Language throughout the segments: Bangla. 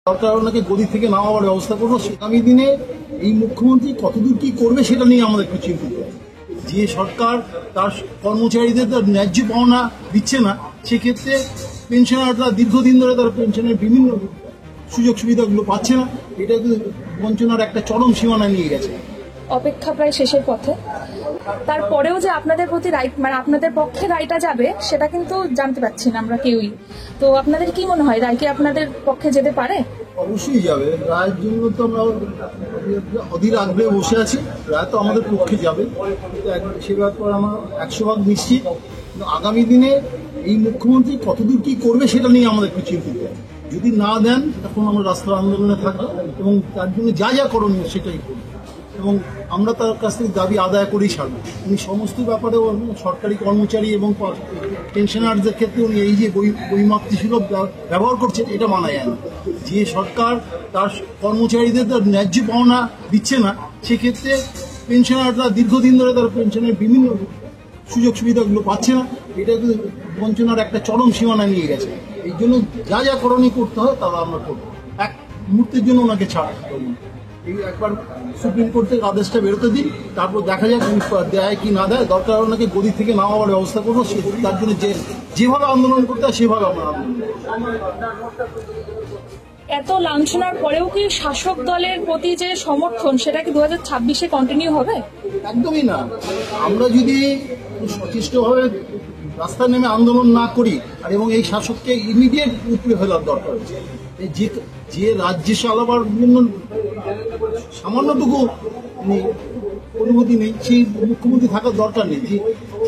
সরকার ওনাকে গদি থেকে নামাবার ব্যবস্থা করবো। আগামী দিনে এই মুখ্যমন্ত্রী কতদূর কি করবে সেটা নিয়ে আমাদের একটু চিন্তিত। যে সরকার তার কর্মচারীদের ন্যায্য পাওনা দিচ্ছে না, সেক্ষেত্রে পেনশনাররা দীর্ঘদিন ধরে তার পেনশনের বিভিন্ন সুযোগ সুবিধাগুলো পাচ্ছে না। এটা বঞ্চনার একটা চরম সীমানায় নিয়ে গেছে। অপেক্ষা প্রায় শেষের পথে। তারপরেও যে আপনাদের প্রতি রায়, মানে আপনাদের পক্ষে রায়টা যাবে সেটা কিন্তু জানতে পারছি না আমরা কেউই। তো আপনাদের কি মনে হয়, রায় কি আপনাদের পক্ষে যেতে পারে? অবশ্যই যাবে। রায়ের জন্য তো আমরা অধীর আগ্রহে বসে আছি। রায় তো আমাদের পক্ষে যাবে, সে ব্যাপারে আমরা 100% নিশ্চিত। কিন্তু আগামী দিনে এই মুখ্যমন্ত্রী কতদূর কি করবে সেটা নিয়ে আমাদের একটু চিন্তিত। যদি না দেন তখন আমরা রাস্তার আন্দোলনে থাকবো এবং তার জন্য যা যা করণীয় সেটাই করবো এবং আমরা তার কাছ থেকে দাবি আদায় করেই ছাড়বো। উনি সমস্ত ব্যাপারে সরকারি কর্মচারী এবং পেনশনারদের ক্ষেত্রে উনি এই যে বৈমাতৃসুলভ ব্যবহার করছেন, এটা মানা যায় না। যে সরকার তার কর্মচারীদের ন্যায্য পাওনা দিচ্ছে না, সেক্ষেত্রে পেনশনাররা দীর্ঘদিন ধরে তার পেনশনের বিভিন্ন সুযোগ সুবিধাগুলো পাচ্ছে না। এটা বঞ্চনার একটা চরম সীমানায় নিয়ে গেছে। এই জন্য যা যা করণীয় করতে হয় তা আমরা করবো। এক মুহূর্তের জন্য ওনাকে ছাড় করবো। এই একবার সুপ্রিম কোর্ট থেকে আদেশটা বেরোতে দিন, তারপর দেখা যাক দেয় কি না দেয়। দরকার ওনাকে গদি থেকে নামাবার ব্যবস্থা করবো। তার জন্য যেভাবে আন্দোলন করতে হয় সেভাবে আমরা আন্দোলন। এত লাঞ্ছনার পরেও কি শাসক দলের প্রতি যে সমর্থন সেটা কি 2026-এ কন্টিনিউ হবে? একদমই না। আমরা যদি সচেষ্টভাবে রাস্তায় নেমে আন্দোলন না করি আর এবং এই শাসককে ইমিডিয়েট উপরে ফেলার দরকার হচ্ছে। যে রাজ্যে চালাবার জন্য সামান্যটুকু অনুমতি নেই, সেই মুখ্যমন্ত্রী থাকার দরকার নেই।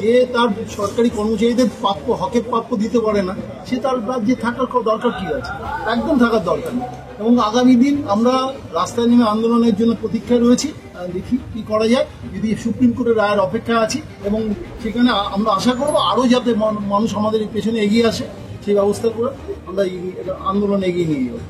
যে তার সরকারি কর্মচারীদের প্রাপ্য হকের প্রাপ্য দিতে পারে না, সে তার রাজ্যে থাকার দরকার কি আছে? একদম থাকার দরকার নেই। এবং আগামী দিন আমরা রাস্তায় নেমে আন্দোলনের জন্য প্রতীক্ষায় রয়েছি। দেখি কি করা যায়। যদি সুপ্রিম কোর্টের রায়ের অপেক্ষা আছি এবং সেখানে আমরা আশা করবো আরও যাতে মানুষ আমাদের পেছনে এগিয়ে আসে, সেই ব্যবস্থা করে আমরা আন্দোলন এগিয়ে নিয়ে যাবো।